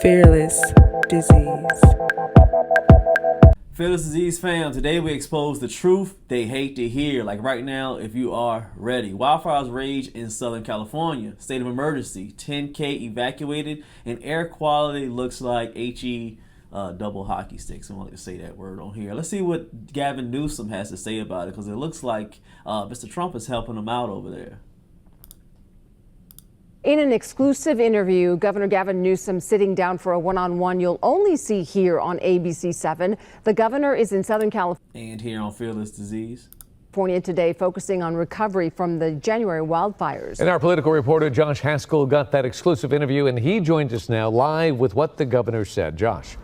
Fearless Disease. Fearless Disease fam, today we expose the truth they hate to hear. Like right now, if you are ready. Wildfires rage in Southern California. State of emergency. 10K evacuated, and air quality looks like HE double hockey sticks. I want to say that word on here. Let's see what Gavin Newsom has to say about it, because it looks like Mr. Trump is helping him out over there. In an exclusive interview, Governor Gavin Newsom sitting down for a one-on-one you'll only see here on ABC7. The governor is in Southern California. And here on Fearless Disease. Today, focusing on recovery from the January wildfires. And our political reporter Josh Haskell got that exclusive interview, and he joins us now live with what the governor said. Josh.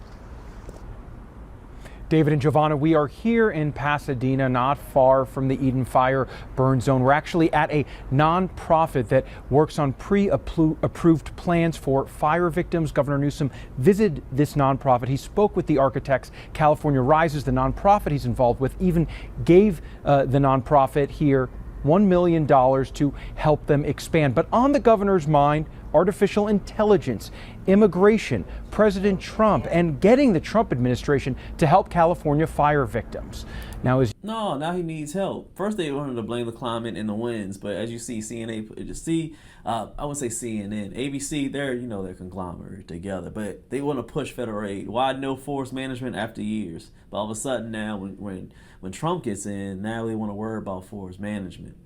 David and Giovanna, we are here in Pasadena, not far from the Eden Fire burn zone. We're actually at a nonprofit that works on pre-approved plans for fire victims. Governor Newsom visited this nonprofit. He spoke with the architects. California Rises, the nonprofit he's involved with, even gave the nonprofit here $1 million to help them expand. But on the governor's mind, artificial intelligence, immigration, President Trump, and getting the Trump administration to help California fire victims. Now he needs help. First, they wanted to blame the climate and the winds, but as you see, I would say CNN, ABC, they're conglomerate together, but they want to push federal aid. Why no forest management after years? But all of a sudden now, when Trump gets in, now they want to worry about forest management.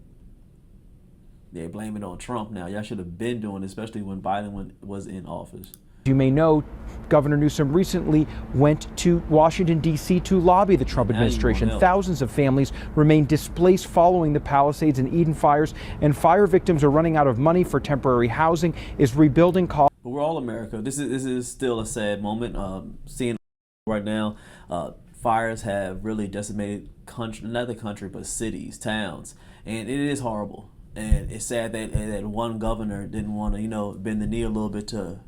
They blame it on Trump now. Y'all should have been doing it, especially when Biden was in office. You may know, Governor Newsom recently went to Washington, D.C. to lobby the Trump administration. Thousands of families remain displaced following the Palisades and Eden fires, and fire victims are running out of money for temporary housing. Is rebuilding costs. But we're all America. This is still a sad moment. Seeing right now, fires have really decimated not the country, but cities, towns, and it is horrible. And it's sad that one governor didn't want to, bend the knee a little bit to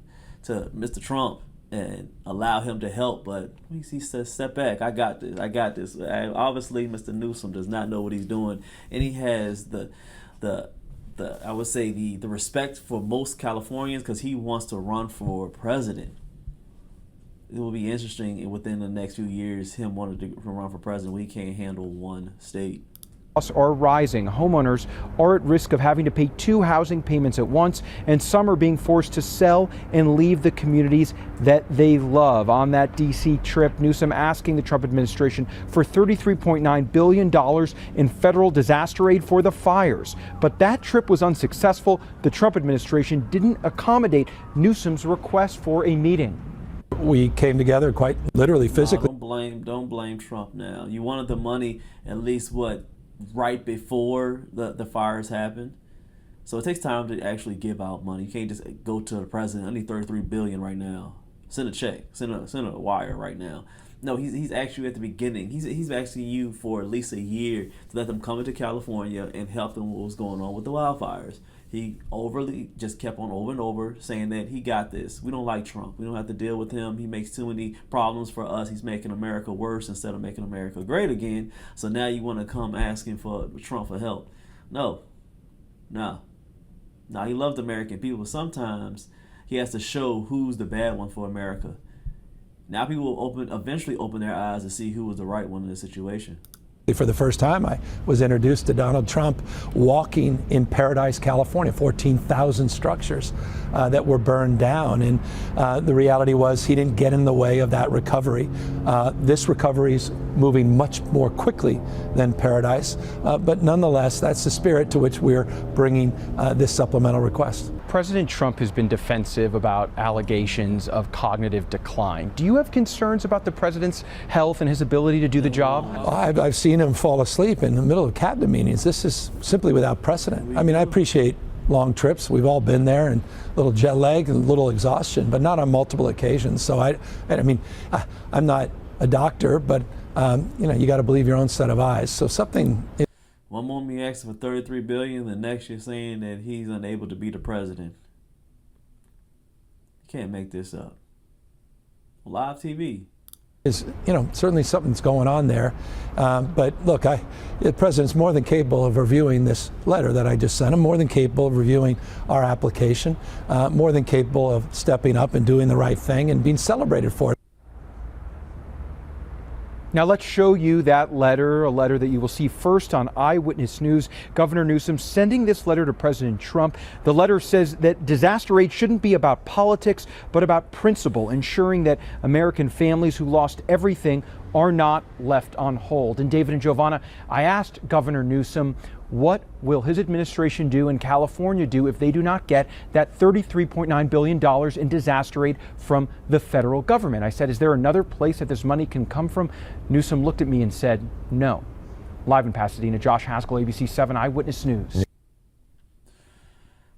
Mr. Trump and allow him to help. But he says, step back. I got this. Obviously, Mr. Newsom does not know what he's doing, and he has the I would say the respect for most Californians, because he wants to run for president. It will be interesting within the next few years him wanting to run for president. We can't handle one state. Costs are rising. Homeowners are at risk of having to pay 2 housing payments at once, and some are being forced to sell and leave the communities that they love. On that D.C. trip, Newsom asking the Trump administration for $33.9 billion in federal disaster aid for the fires. But that trip was unsuccessful. The Trump administration didn't accommodate Newsom's request for a meeting. We came together quite literally, physically. Don't blame Trump now. You wanted the money at least right before the fires happened. So it takes time to actually give out money. You can't just go to the president, I need $33 billion right now. Send a check, send a wire right now. No, he's actually at the beginning. He's asking you for at least a year to let them come into California and help them with what's going on with the wildfires. He overly just kept on over and over saying that he got this. We don't like Trump. We don't have to deal with him. He makes too many problems for us. He's making America worse instead of making America great again. So now you want to come asking for Trump for help. No. He loved the American people. Sometimes he has to show who's the bad one for America. Now people will eventually open their eyes to see who was the right one in this situation. For the first time, I was introduced to Donald Trump walking in Paradise, California, 14,000 structures that were burned down. And the reality was he didn't get in the way of that recovery. This recovery is moving much more quickly than Paradise. But nonetheless, that's the spirit to which we're bringing this supplemental request. President Trump has been defensive about allegations of cognitive decline. Do you have concerns about the president's health and his ability to do the job? I've seen him fall asleep in the middle of cabinet meetings. This is simply without precedent. I mean, I appreciate long trips. We've all been there, and a little jet lag and a little exhaustion, but not on multiple occasions. So I'm not a doctor, but you got to believe your own set of eyes. So something. One moment you're asking for $33 billion, the next you're saying that he's unable to be the president. You can't make this up. Live TV. Is, certainly something's going on there. But look, the president's more than capable of reviewing this letter that I just sent him, more than capable of reviewing our application, more than capable of stepping up and doing the right thing and being celebrated for it. Now let's show you that letter, a letter that you will see first on Eyewitness News. Governor Newsom sending this letter to President Trump. The letter says that disaster aid shouldn't be about politics, but about principle, ensuring that American families who lost everything are not left on hold. And David and Giovanna, I asked Governor Newsom, what will his administration do and California do if they do not get that $33.9 billion in disaster aid from the federal government? I said, is there another place that this money can come from? Newsom looked at me and said, no. Live in Pasadena, Josh Haskell, ABC 7 Eyewitness News.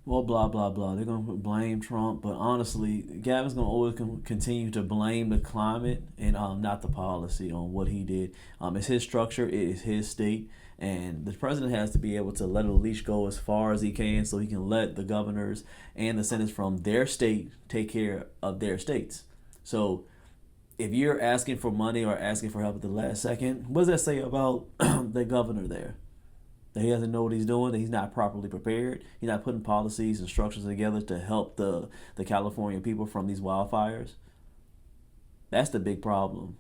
Well, blah, blah, blah. They're going to blame Trump. But honestly, Gavin's going to always continue to blame the climate and not the policy on what he did. It's his structure. It is his state. And the president has to be able to let a leash go as far as he can so he can let the governors and the senators from their state take care of their states. So if you're asking for money or asking for help at the last second, what does that say about the governor there? That he doesn't know what he's doing, that he's not properly prepared, he's not putting policies and structures together to help the California people from these wildfires? That's the big problem.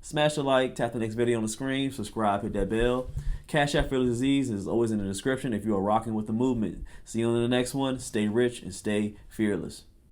Smash a like, tap the next video on the screen, subscribe, hit that bell. CashApp FearlessDisease is always in the description if you are rocking with the movement. See you on the next one. Stay rich and stay fearless.